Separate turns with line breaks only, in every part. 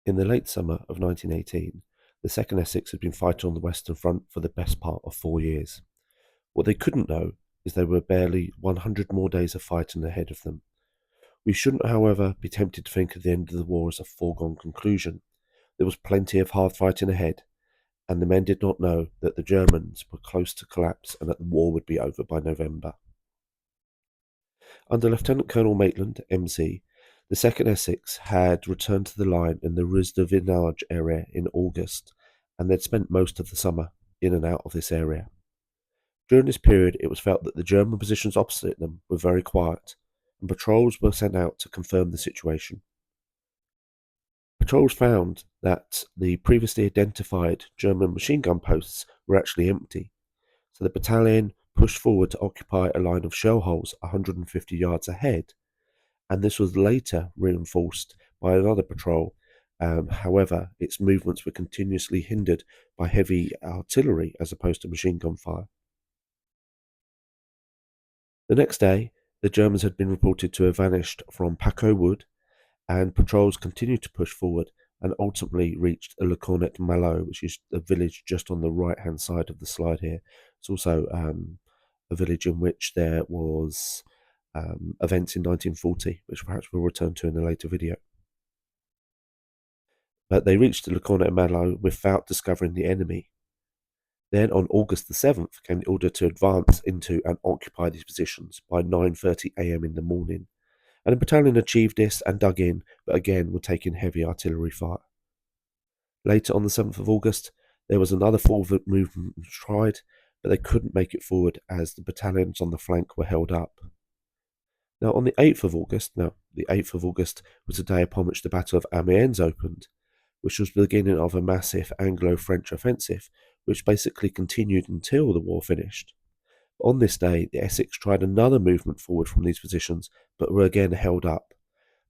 In the late summer of 1918, the 2nd Essex had been fighting on the Western Front for the best part of 4 years. What they couldn't know is there were barely 100 more days of fighting ahead of them. We shouldn't, however, be tempted to think of the end of the war as a foregone conclusion. There was plenty of hard fighting ahead, and the men did not know that the Germans were close to collapse and that the war would be over by November. Under Lieutenant Col Maitland MC, the 2nd Essex had returned to the line in the Ris de Vinage area in August, and they'd spent most of the summer in and out of this area. During this period, it was felt that the German positions opposite them were very quiet, and patrols were sent out to confirm the situation. Patrols found that the previously identified German machine gun posts were actually empty, so the battalion pushed forward to occupy a line of shell holes 150 yards ahead, and this was later reinforced by another patrol. However, its movements were continuously hindered by heavy artillery as opposed to machine gun fire. The next day, the Germans had been reported to have vanished from Paco Wood, and patrols continued to push forward and ultimately reached Le Cornet Malo, which is a village just on the right-hand side of the slide here. It's also a village in which there was events in 1940, which perhaps we'll return to in a later video. But they reached Le Cornet Malo without discovering the enemy. Then on August the 7th came the order to advance into and occupy these positions by 9:30 AM in the morning. And the battalion achieved this and dug in, but again were taking heavy artillery fire. Later on the 7th of August, there was another forward movement tried, but they couldn't make it forward as the battalions on the flank were held up. Now on the 8th of August was the day upon which the Battle of Amiens opened, which was the beginning of a massive Anglo-French offensive, which basically continued until the war finished. On this day, the Essex tried another movement forward from these positions, but were again held up.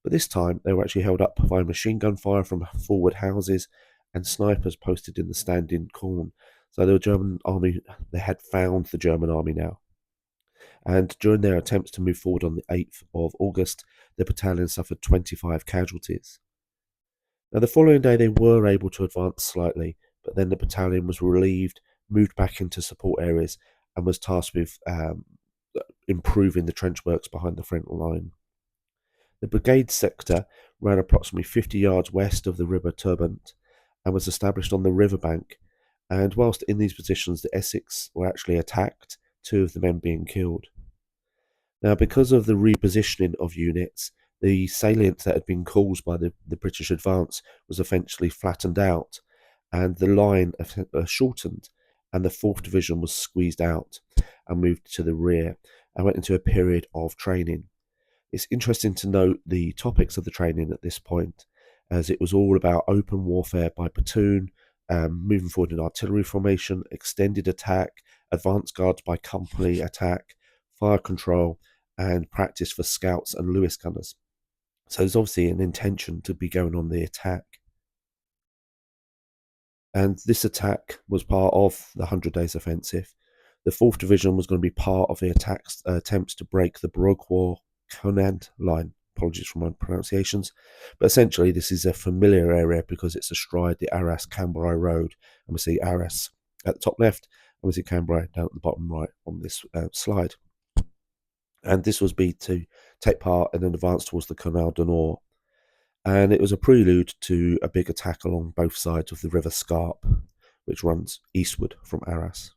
But this time, they were actually held up by machine gun fire from forward houses and snipers posted in the standing corn. So the German army, they had found the German army now. And during their attempts to move forward on the 8th of August, the battalion suffered 25 casualties. Now the following day, they were able to advance slightly, but then the battalion was relieved, moved back into support areas, and was tasked with improving the trench works behind the front line. The brigade sector ran approximately 50 yards west of the River Turbant and was established on the riverbank, and whilst in these positions the Essex were actually attacked, 2 of the men being killed. Now because of the repositioning of units, the salient that had been caused by the British advance was eventually flattened out, and the line shortened, and the 4th Division was squeezed out and moved to the rear and went into a period of training. It's interesting to note the topics of the training at this point, as it was all about open warfare by platoon, moving forward in artillery formation, extended attack, advance guards by company attack, fire control, and practice for scouts and Lewis gunners. So there's obviously an intention to be going on the attack. And this attack was part of the 100 Days Offensive. The 4th Division was going to be part of the attempts to break the Broquois-Conant line. Apologies for my pronunciations. But essentially, this is a familiar area because it's astride the Arras-Cambrai road. And we see Arras at the top left, and we see Cambrai down at the bottom right on this slide. And this was to take part in an advance towards the Canal du Nord. And it was a prelude to a big attack along both sides of the River Scarpe, which runs eastward from Arras.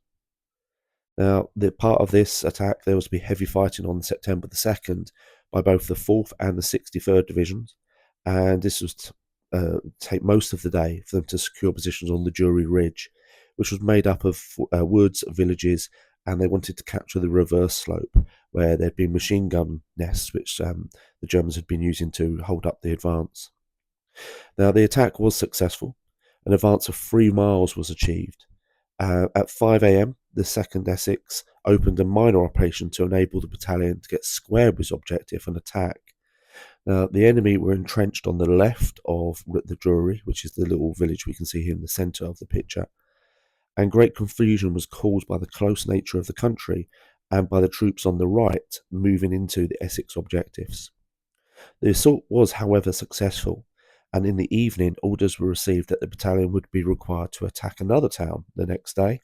Now, the part of this attack, there was to be heavy fighting on September the 2nd by both the 4th and the 63rd Divisions, and this was to take most of the day for them to secure positions on the Dury Ridge, which was made up of woods, villages, and they wanted to capture the reverse slope, where there'd been machine gun nests, which the Germans had been using to hold up the advance. Now, the attack was successful. An advance of 3 miles was achieved. At 5 AM, the 2nd Essex opened a minor operation to enable the battalion to get square with its objective and attack. Now, the enemy were entrenched on the left of the Dury, which is the little village we can see here in the centre of the picture, and great confusion was caused by the close nature of the country and by the troops on the right moving into the Essex objectives. The assault was, however, successful, And in the evening, orders were received that the battalion would be required to attack another town the next day.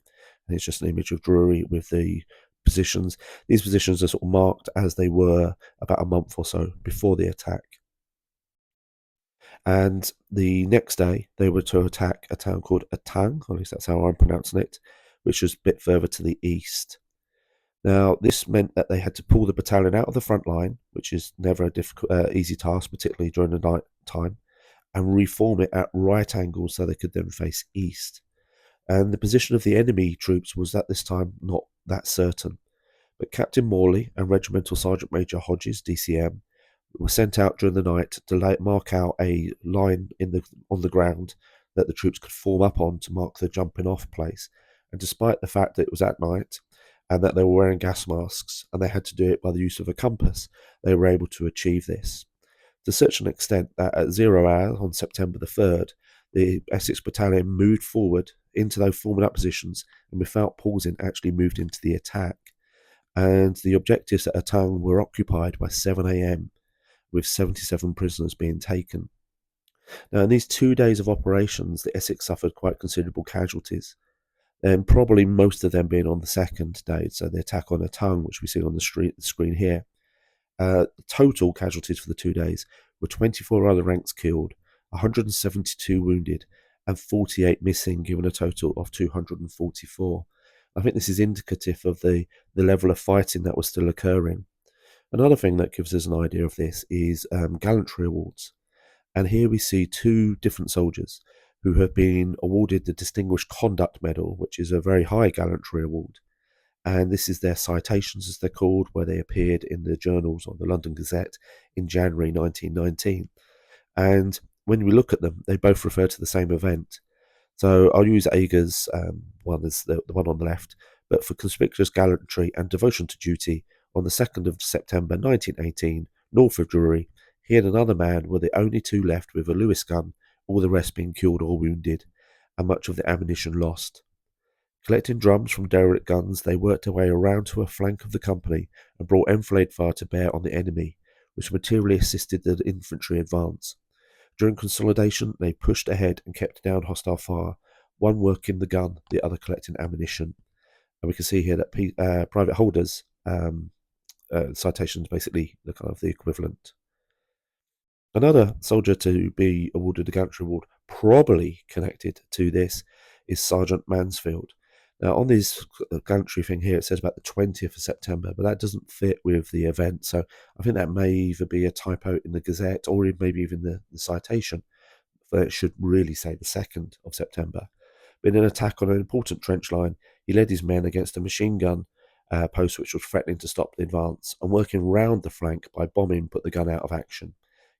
And it's just an image of Dury with the positions. These positions are sort of marked as they were about a month or so before the attack. And the next day, they were to attack a town called Etaing, or at least that's how I'm pronouncing it, which was a bit further to the east. Now, this meant that they had to pull the battalion out of the front line, which is never a difficult, easy task, particularly during the night time, and reform it at right angles so they could then face east. And the position of the enemy troops was at this time not that certain. But Captain Morley and Regimental Sergeant Major Hodges DCM were sent out during the night to mark out a line on the ground that the troops could form up on to mark the jumping off place. And despite the fact that it was at night and that they were wearing gas masks and they had to do it by the use of a compass, they were able to achieve this. To such an extent that at 0 hour on September the 3rd, the Essex Battalion moved forward into those forming up positions and without pausing actually moved into the attack. And the objectives at Etaing were occupied by 7 a.m. with 77 prisoners being taken. Now, in these 2 days of operations, the Essex suffered quite considerable casualties, and probably most of them being on the second day, so the attack on Etaing, which we see on the screen here. Total casualties for the 2 days were 24 other ranks killed, 172 wounded, and 48 missing, giving a total of 244. I think this is indicative of the level of fighting that was still occurring. Another thing that gives us an idea of this is gallantry awards. And here we see 2 different soldiers who have been awarded the Distinguished Conduct Medal, which is a very high gallantry award. And this is their citations, as they're called, where they appeared in the journals or the London Gazette in January 1919. And when we look at them, they both refer to the same event. So I'll use Ager's one as the one on the left, but for conspicuous gallantry and devotion to duty, on the 2nd of September 1918, north of Dury, he and another man were the only 2 left with a Lewis gun, all the rest being killed or wounded, and much of the ammunition lost. Collecting drums from derelict guns, they worked their way around to a flank of the company and brought enfilade fire to bear on the enemy, which materially assisted the infantry advance. During consolidation, they pushed ahead and kept down hostile fire, one working the gun, the other collecting ammunition. And we can see here that private holders citations basically the kind of the equivalent. Another soldier to be awarded a gallantry award, probably connected to this, is Sergeant Mansfield. Now, on this gallantry thing here, it says about the 20th of September, but that doesn't fit with the event. So I think that may either be a typo in the Gazette or maybe even the citation. But it should really say the 2nd of September. But in an attack on an important trench line, he led his men against a machine gun post which was threatening to stop the advance, and working round the flank by bombing put the gun out of action.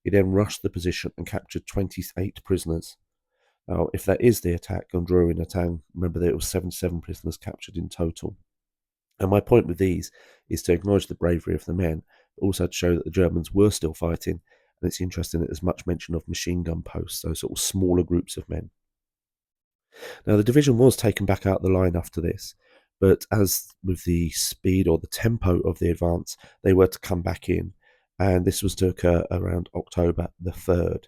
He then rushed the position and captured 28 prisoners. Now, if that is the attack on Dury and Etaing, remember that it was 77 prisoners captured in total. And my point with these is to acknowledge the bravery of the men, but also to show that the Germans were still fighting. And it's interesting that there's much mention of machine gun posts, so sort of smaller groups of men. Now, the division was taken back out of the line after this, but as with the speed or the tempo of the advance, they were to come back in, and this was to occur around October the 3rd.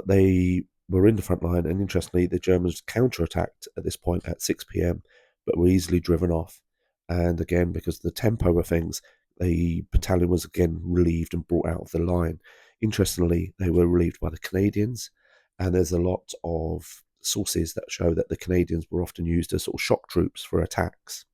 They were in the front line, and interestingly, the Germans counterattacked at this point at 6 p.m, but were easily driven off. And again, because of the tempo of things, the battalion was again relieved and brought out of the line. Interestingly, they were relieved by the Canadians, and there's a lot of sources that show that the Canadians were often used as sort of shock troops for attacks.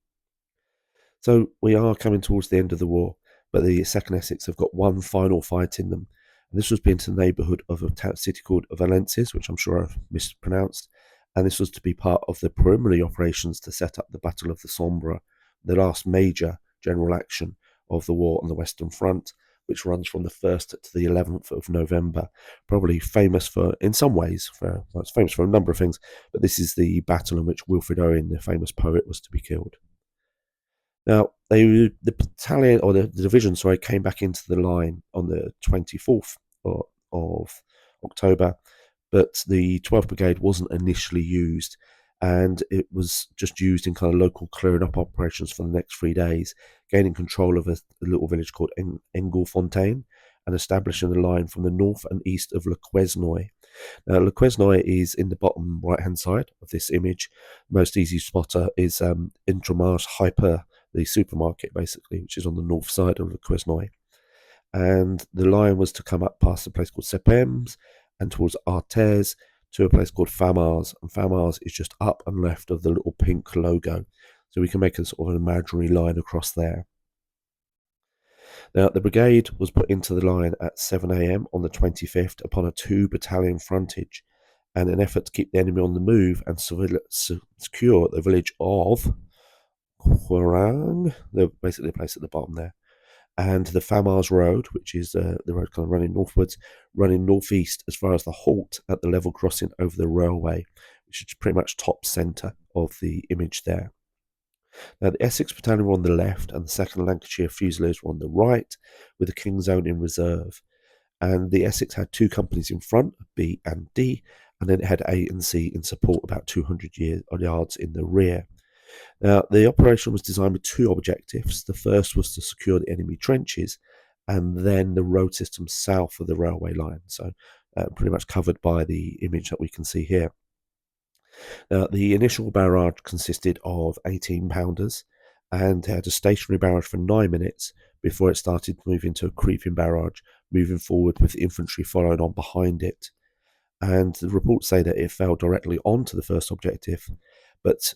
So we are coming towards the end of the war, but the 2nd Essex have got one final fight in them. And this was being to the neighbourhood of a city called Valenciennes, which I'm sure I've mispronounced, and this was to be part of the preliminary operations to set up the Battle of the Sambre, the last major general action of the war on the Western Front, which runs from the 1st to the 11th of November. Probably famous for, in some ways, it's famous for a number of things, but this is the battle in which Wilfred Owen, the famous poet, was to be killed. Now, the battalion, or the division, came back into the line on the 24th of October, but the 12th Brigade wasn't initially used, and it was just used in kind of local clearing up operations for the next 3 days, gaining control of a little village called Engelfontaine and establishing the line from the north and east of Le Quesnoy. Le Quesnoy is in the bottom right-hand side of this image. Most easy spotter is Intramarche Hyper, the supermarket, basically, which is on the north side of Le Quesnoy. And the line was to come up past a place called Sepems and towards Artes to a place called Famars. And Famars is just up and left of the little pink logo. So we can make a sort of an imaginary line across there. Now, the brigade was put into the line at 7 a.m. on the 25th upon a 2-battalion frontage and an effort to keep the enemy on the move and secure the village of Querenaing, basically the place at the bottom there, and the Famars Road, which is the road kind of running northwards, running northeast as far as the halt at the level crossing over the railway, which is pretty much top centre of the image there. Now, the Essex Battalion were on the left and the 2nd Lancashire Fusiliers were on the right, with the King's Own in reserve. And the Essex had 2 companies in front, B and D, and then it had A and C in support about 200 yards in the rear. Now, the operation was designed with 2 objectives. The first was to secure the enemy trenches and then the road system south of the railway line, so pretty much covered by the image that we can see here. The initial barrage consisted of 18-pounders and had a stationary barrage for 9 minutes before it started to move into a creeping barrage, moving forward with the infantry following on behind it. And the reports say that it fell directly onto the first objective, but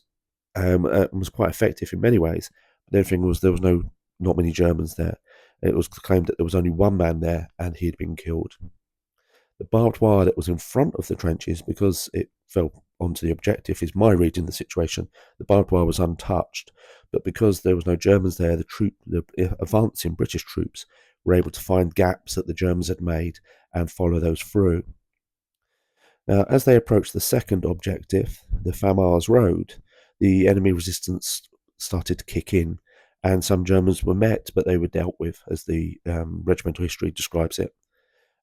was quite effective in many ways. But the other thing was there was not many Germans there. It was claimed that there was only 1 man there and he had been killed. The barbed wire that was in front of the trenches, because it fell onto the objective, is my reading of the situation. The barbed wire was untouched, but because there was no Germans there, the advancing British troops were able to find gaps that the Germans had made and follow those through. Now, as they approached the second objective, the Famars Road, the enemy resistance started to kick in, and some Germans were met, but they were dealt with, as the regimental history describes it.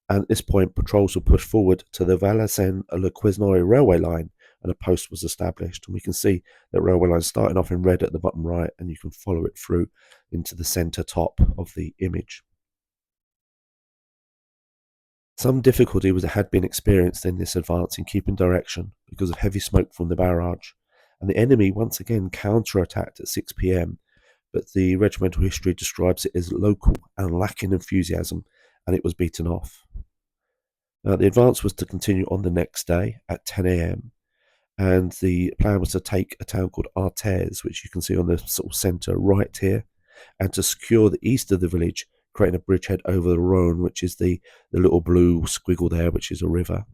And at this point, patrols were pushed forward to the Valenciennes-Le Quesnoy railway line, and a post was established. And we can see that railway line starting off in red at the bottom right, and you can follow it through into the centre top of the image. Some difficulty had been experienced in this advance in keeping direction because of heavy smoke from the barrage, and the enemy once again counter-attacked at 6 p.m, but the regimental history describes it as local and lacking enthusiasm, and it was beaten off. Now, the advance was to continue on the next day at 10 a.m, and the plan was to take a town called Artes, which you can see on the sort of centre right here, and to secure the east of the village, creating a bridgehead over the Rhone, which is the little blue squiggle there, which is a river.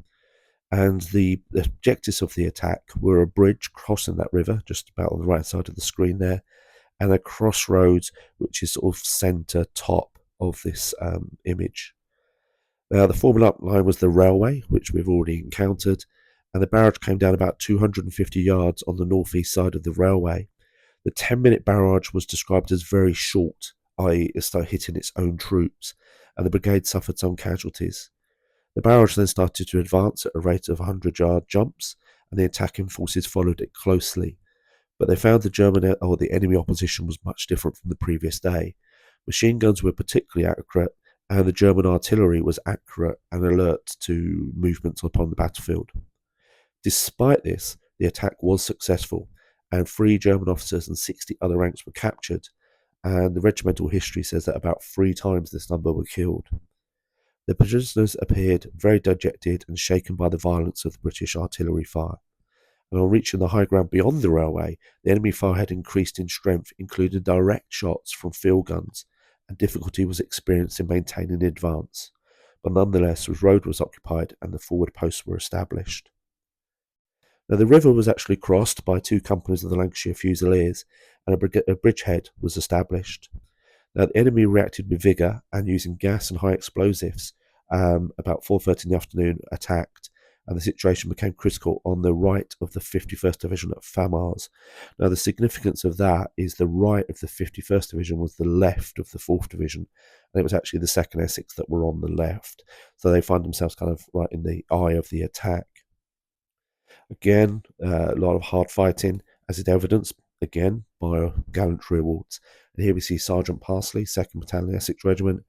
And the objectives of the attack were a bridge crossing that river, just about on the right side of the screen there, and a crossroads, which is sort of centre top of this image. Now, the forming up line was the railway, which we've already encountered, and the barrage came down about 250 yards on the northeast side of the railway. The 10-minute barrage was described as very short, i.e. it started hitting its own troops, and the brigade suffered some casualties. The barrage then started to advance at a rate of 100-yard jumps, and the attacking forces followed it closely. But they found the enemy opposition was much different from the previous day. Machine guns were particularly accurate, and the German artillery was accurate and alert to movements upon the battlefield. Despite this, the attack was successful, and 3 German officers and 60 other ranks were captured, and the regimental history says that about 3 times this number were killed. The prisoners appeared very dejected and shaken by the violence of the British artillery fire, and on reaching the high ground beyond the railway, the enemy fire had increased in strength, including direct shots from field guns, and difficulty was experienced in maintaining the advance. But nonetheless, the road was occupied and the forward posts were established. Now, the river was actually crossed by 2 companies of the Lancashire Fusiliers, and a bridgehead was established. Now, the enemy reacted with vigour and using gas and high explosives. About 4:30 in the afternoon, attacked, and the situation became critical on the right of the 51st Division at Famars. Now, the significance of that is the right of the 51st Division was the left of the 4th Division, and it was actually the 2nd Essex that were on the left. So they find themselves kind of right in the eye of the attack. Again, a lot of hard fighting, as is evidenced, again, by gallantry awards. And here we see Sergeant Parley, 2nd Battalion Essex Regiment,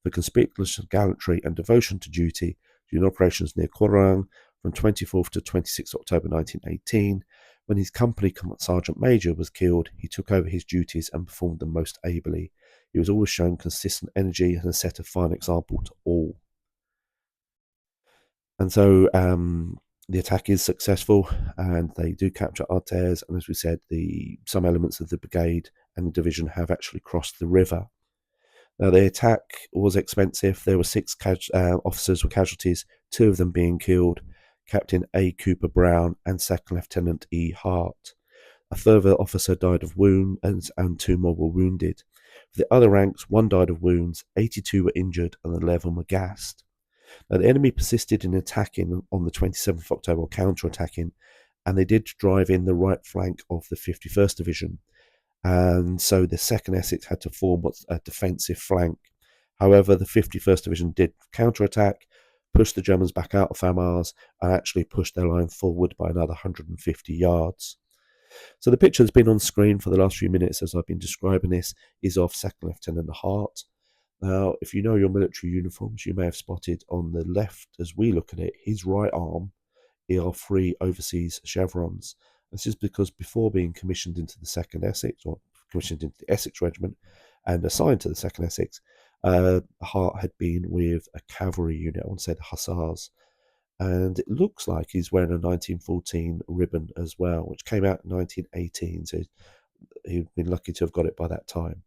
for conspicuous gallantry and devotion to duty during operations near Querenaing, from 24th to 26th October 1918. When his company sergeant major was killed, he took over his duties and performed them most ably. He was always shown consistent energy and set a fine example to all. And so the attack is successful, and they do capture Artes. And as we said, some elements of the brigade and the division have actually crossed the river. Now, the attack was expensive. There were 6 officers were casualties, 2 of them being killed, Captain A. Cooper Brown and Second Lieutenant E. Hart. A further officer died of wounds, and 2 more were wounded. For the other ranks, 1 died of wounds, 82 were injured, and 11 were gassed. Now, the enemy persisted in attacking on the 27th of October, counter-attacking, and they did drive in the right flank of the 51st Division. And so the 2nd Essex had to form what's a defensive flank. However, the 51st Division did counter-attack, pushed the Germans back out of Famars, and actually pushed their line forward by another 150 yards. So the picture that's been on screen for the last few minutes as I've been describing this is of 2nd Lieutenant Hart. Now, if you know your military uniforms, you may have spotted on the left, as we look at it, his right arm are 3 overseas chevrons. This is because before being commissioned into the 2nd Essex, or commissioned into the Essex Regiment and assigned to the 2nd Essex, Hart had been with a cavalry unit, I want to say the Hussars. And it looks like he's wearing a 1914 ribbon as well, which came out in 1918, so he'd been lucky to have got it by that time.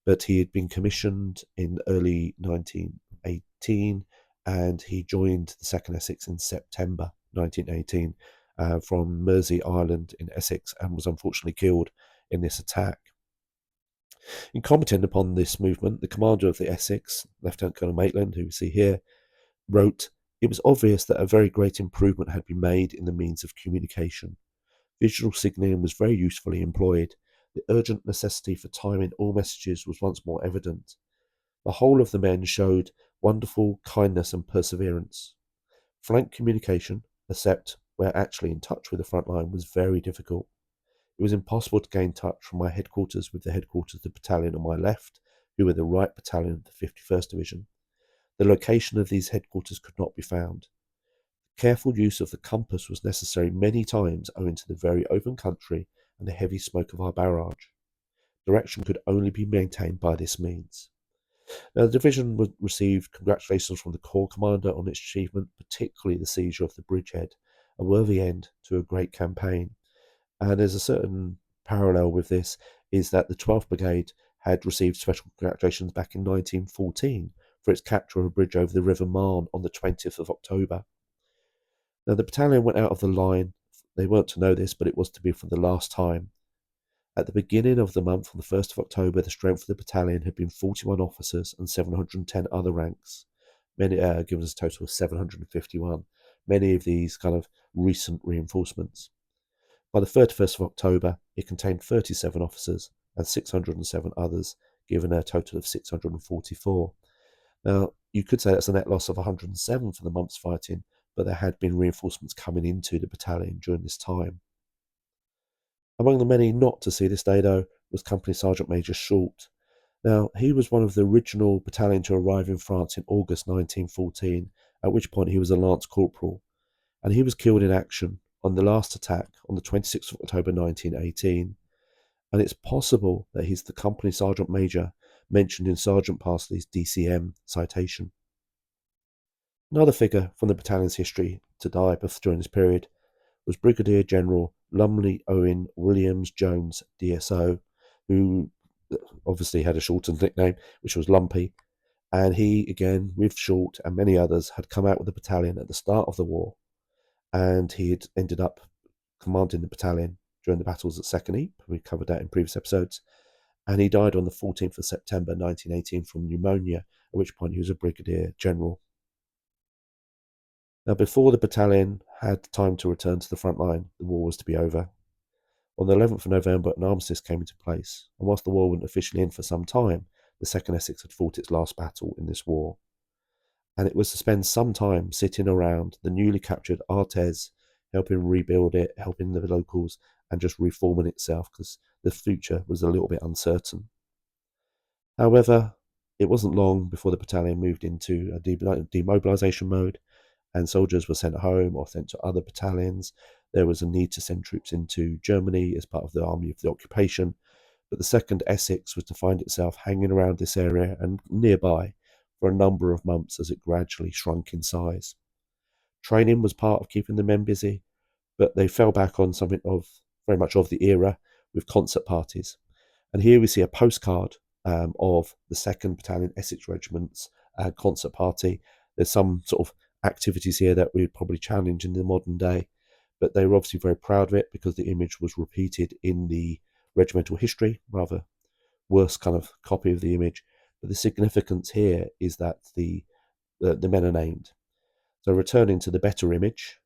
But he had been commissioned in early 1918, and he joined the 2nd Essex in September 1918 from Mersey Island in Essex, and was unfortunately killed in this attack. In commenting upon this movement, the commander of the Essex, Lieutenant Col Maitland, who we see here, wrote, "It was obvious that a very great improvement had been made in the means of communication. Visual signalling was very usefully employed. The urgent necessity for timing all messages was once more evident. The whole of the men showed wonderful kindness and perseverance. Flank communication, except where actually in touch with the front line, was very difficult. It was impossible to gain touch from my headquarters with the headquarters of the battalion on my left, who were the right battalion of the 51st Division. The location of these headquarters could not be found. Careful use of the compass was necessary many times owing to the very open country and the heavy smoke of our barrage. Direction could only be maintained by this means." Now, the division received congratulations from the Corps Commander on its achievement, particularly the seizure of the bridgehead, a worthy end to a great campaign. And there's a certain parallel with this, is that the 12th Brigade had received special congratulations back in 1914 for its capture of a bridge over the River Marne on the 20th of October. Now, the battalion went out of the line. They weren't to know this, but it was to be for the last time. At the beginning of the month, on the 1st of October, the strength of the battalion had been 41 officers and 710 other ranks, many giving us a total of 751, many of these kind of recent reinforcements. By the 31st of October, it contained 37 officers and 607 others, giving a total of 644. Now, you could say that's a net loss of 107 for the month's fighting, but there had been reinforcements coming into the battalion during this time. Among the many not to see this day, though, was Company Sergeant Major Short. Now, he was one of the original battalion to arrive in France in August 1914, at which point he was a Lance Corporal, and he was killed in action on the last attack on the 26th of October 1918, and it's possible that he's the Company Sergeant Major mentioned in Sergeant Parley's DCM citation. Another figure from the battalion's history to die during this period was Brigadier-General Lumley Jones DSO, who obviously had a shortened nickname, which was Lumpy, and he, again, with Short and many others, had come out with the battalion at the start of the war, and he had ended up commanding the battalion during the battles at Second Ypres. We covered that in previous episodes, and he died on the 14th of September 1918 from pneumonia, at which point he was a Brigadier General. Now, before the battalion had time to return to the front line, the war was to be over. On the 11th of November, an armistice came into place, and whilst the war wasn't officially in for some time, the 2nd Essex had fought its last battle in this war. And it was to spend some time sitting around the newly captured Artes, helping rebuild it, helping the locals, and just reforming itself, because the future was a little bit uncertain. However, it wasn't long before the battalion moved into a demobilisation mode, and soldiers were sent home or sent to other battalions. There was a need to send troops into Germany as part of the army of the occupation, but the 2nd Essex was to find itself hanging around this area and nearby for a number of months as it gradually shrunk in size. Training was part of keeping the men busy, but they fell back on something of very much of the era with concert parties. And here we see a postcard of the 2nd Battalion Essex Regiment's concert party. There's some sort of activities here that we'd probably challenge in the modern day, but they were obviously very proud of it because the image was repeated in the regimental history, rather worse kind of copy of the image. But the significance here is that the men are named. So returning to the better image,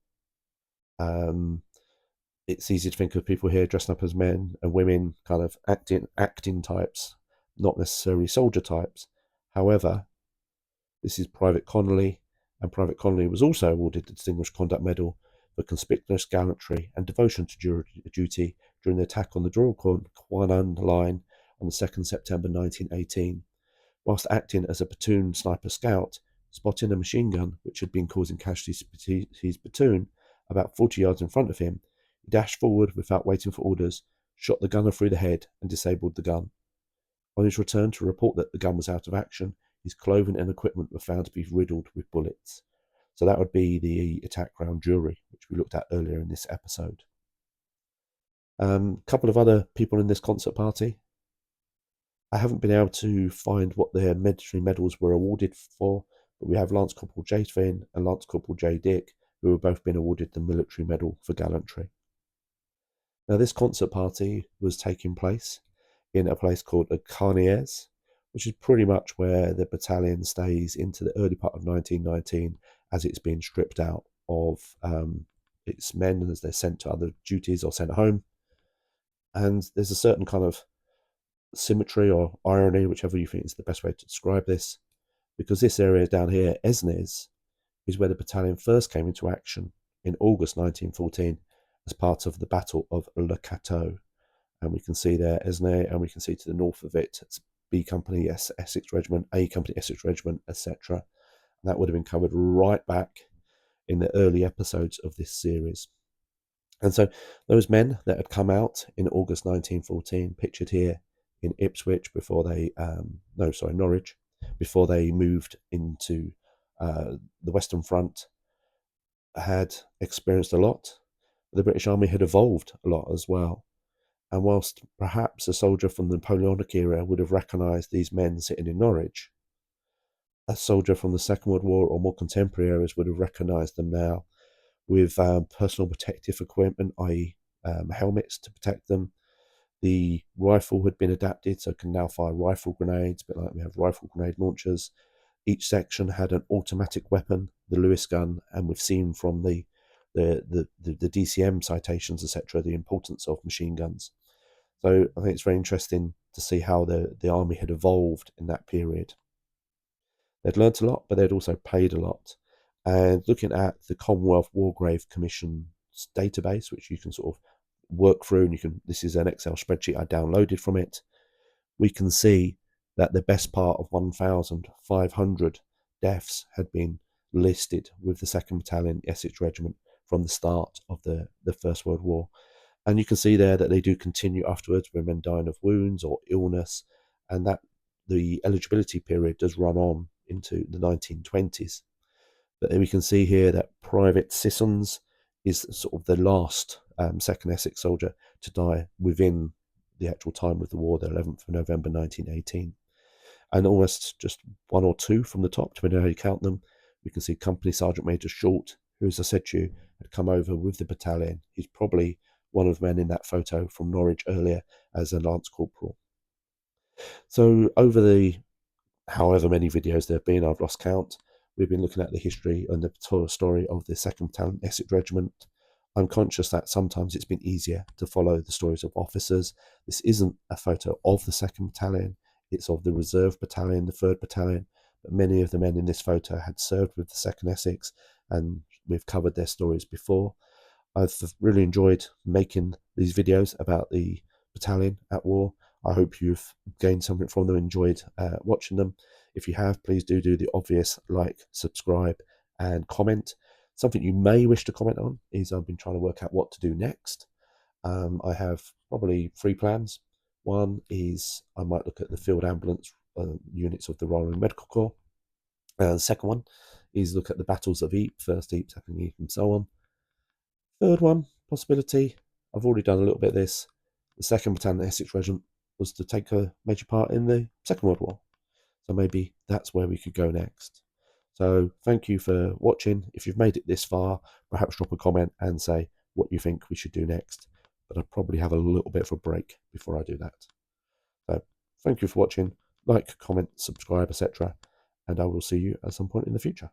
it's easy to think of people here dressed up as men and women, kind of acting types, not necessarily soldier types. However, this is Private Connolly, and Private Connolly was also awarded the Distinguished Conduct Medal for conspicuous gallantry and devotion to duty during the attack on the Querenaing line on the 2nd September 1918. Whilst acting as a platoon sniper scout, spotting a machine gun which had been causing casualties to his platoon about 40 yards in front of him, he dashed forward without waiting for orders, shot the gunner through the head and disabled the gun. On his return to report that the gun was out of action, his clothing and equipment were found to be riddled with bullets. So that would be the attack round Dury, which we looked at earlier in this episode. A couple of other people in this concert party. I haven't been able to find what their military medals were awarded for, but we have Lance Corporal Etaing and Lance Corporal J. Dick, who have both been awarded the military medal for gallantry. Now, this concert party was taking place in a place called Querenaing, which is pretty much where the battalion stays into the early part of 1919 as it's being stripped out of its men as they're sent to other duties or sent home. And there's a certain kind of symmetry or irony, whichever you think is the best way to describe this, because this area down here, Esnes, is where the battalion first came into action in August 1914 as part of the Battle of Le Cateau. And we can see there Esnes, and we can see to the north of it, it's B Company Essex Regiment, A Company Essex Regiment, etc. That would have been covered right back in the early episodes of this series. And so those men that had come out in August 1914, pictured here in Ipswich before they, Norwich, before they moved into the Western Front, had experienced a lot. The British Army had evolved a lot as well. And whilst perhaps a soldier from the Napoleonic era would have recognised these men sitting in Norwich, a soldier from the Second World War or more contemporary eras would have recognised them now with personal protective equipment, i.e. Helmets to protect them. The rifle had been adapted, so it can now fire rifle grenades, but like we have rifle grenade launchers. Each section had an automatic weapon, the Lewis gun, and we've seen from the DCM citations, etc., the importance of machine guns. So I think it's very interesting to see how the army had evolved in that period. They'd learnt a lot, but they'd also paid a lot. And looking at the Commonwealth War Grave Commission's database, which you can sort of work through, and this is an Excel spreadsheet I downloaded from it, we can see that the best part of 1,500 deaths had been listed with the 2nd Battalion Essex Regiment from the start of the First World War. And you can see there that they do continue afterwards with men dying of wounds or illness, and that the eligibility period does run on into the 1920s. But then we can see here that Private Sissons is sort of the last 2nd Essex soldier to die within the actual time of the war, the 11th of November 1918. And almost just one or two from the top, depending on how you count them, we can see Company Sergeant Major Short, who, as I said to you, had come over with the battalion. He's probably one of the men in that photo from Norwich earlier as a Lance Corporal. So over the however many videos there have been, I've lost count, we've been looking at the history and the story of the 2nd Battalion Essex Regiment. I'm conscious that sometimes it's been easier to follow the stories of officers. This isn't a photo of the 2nd Battalion, it's of the Reserve Battalion, the 3rd Battalion, but many of the men in this photo had served with the 2nd Essex, and we've covered their stories before. I've really enjoyed making these videos about the battalion at war. I hope you've gained something from them, enjoyed watching them. If you have, please do the obvious like, subscribe and comment. Something you may wish to comment on is I've been trying to work out what to do next. I have probably 3 plans. One is I might look at the field ambulance units of the Royal Medical Corps. The second one is look at the battles of Ypres, first Ypres, second Ypres, and so on. Third one, possibility, I've already done a little bit of this. The 2nd Battalion Essex Regiment was to take a major part in the Second World War. So maybe that's where we could go next. So thank you for watching. If you've made it this far, perhaps drop a comment and say what you think we should do next. But I'll probably have a little bit of a break before I do that. So thank you for watching. Like, comment, subscribe, etc. And I will see you at some point in the future.